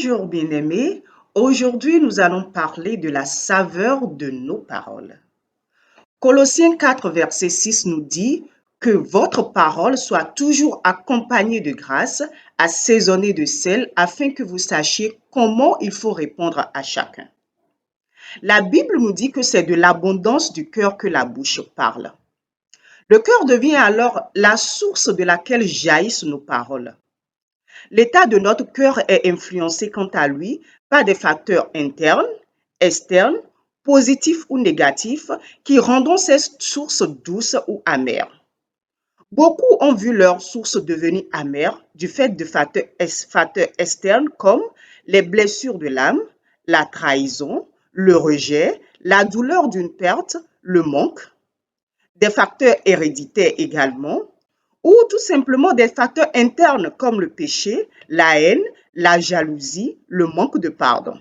Bonjour bien-aimés, aujourd'hui nous allons parler de la saveur de nos paroles. Colossiens 4, verset 6 nous dit que votre parole soit toujours accompagnée de grâce, assaisonnée de sel, afin que vous sachiez comment il faut répondre à chacun. La Bible nous dit que c'est de l'abondance du cœur que la bouche parle. Le cœur devient alors la source de laquelle jaillissent nos paroles. L'état de notre cœur est influencé quant à lui par des facteurs internes, externes, positifs ou négatifs qui rendront ces sources douces ou amères. Beaucoup ont vu leurs sources devenir amères du fait de facteurs externes comme les blessures de l'âme, la trahison, le rejet, la douleur d'une perte, le manque, des facteurs héréditaires également, ou tout simplement des facteurs internes comme le péché, la haine, la jalousie, le manque de pardon.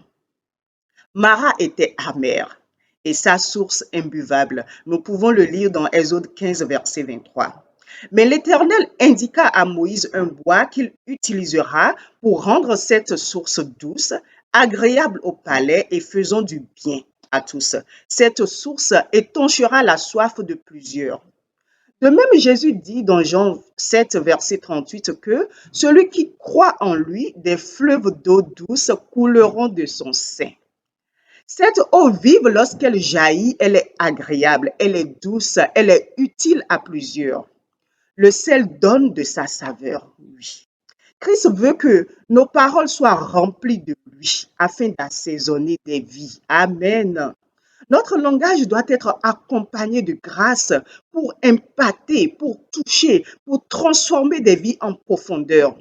Mara était amère et sa source imbuvable. Nous pouvons le lire dans Exode 15, verset 23. Mais l'Éternel indiqua à Moïse un bois qu'il utilisera pour rendre cette source douce, agréable au palais et faisant du bien à tous. Cette source étanchera la soif de plusieurs. De même, Jésus dit dans Jean 7, verset 38 que celui qui croit en lui, des fleuves d'eau douce couleront de son sein. Cette eau vive, lorsqu'elle jaillit, elle est agréable, elle est douce, elle est utile à plusieurs. Le sel donne de sa saveur, oui. Christ veut que nos paroles soient remplies de lui afin d'assaisonner des vies. Amen. Notre langage doit être accompagné de grâce pour impacter, pour toucher, pour transformer des vies en profondeur.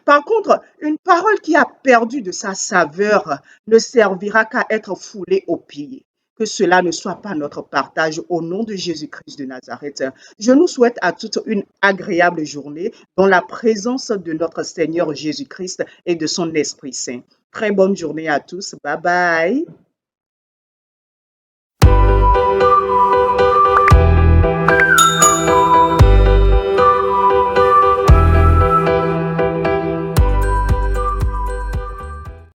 Par contre, une parole qui a perdu de sa saveur ne servira qu'à être foulée aux pieds. Que cela ne soit pas notre partage au nom de Jésus-Christ de Nazareth. Je nous souhaite à toutes une agréable journée dans la présence de notre Seigneur Jésus-Christ et de son Esprit Saint. Très bonne journée à tous. Bye bye.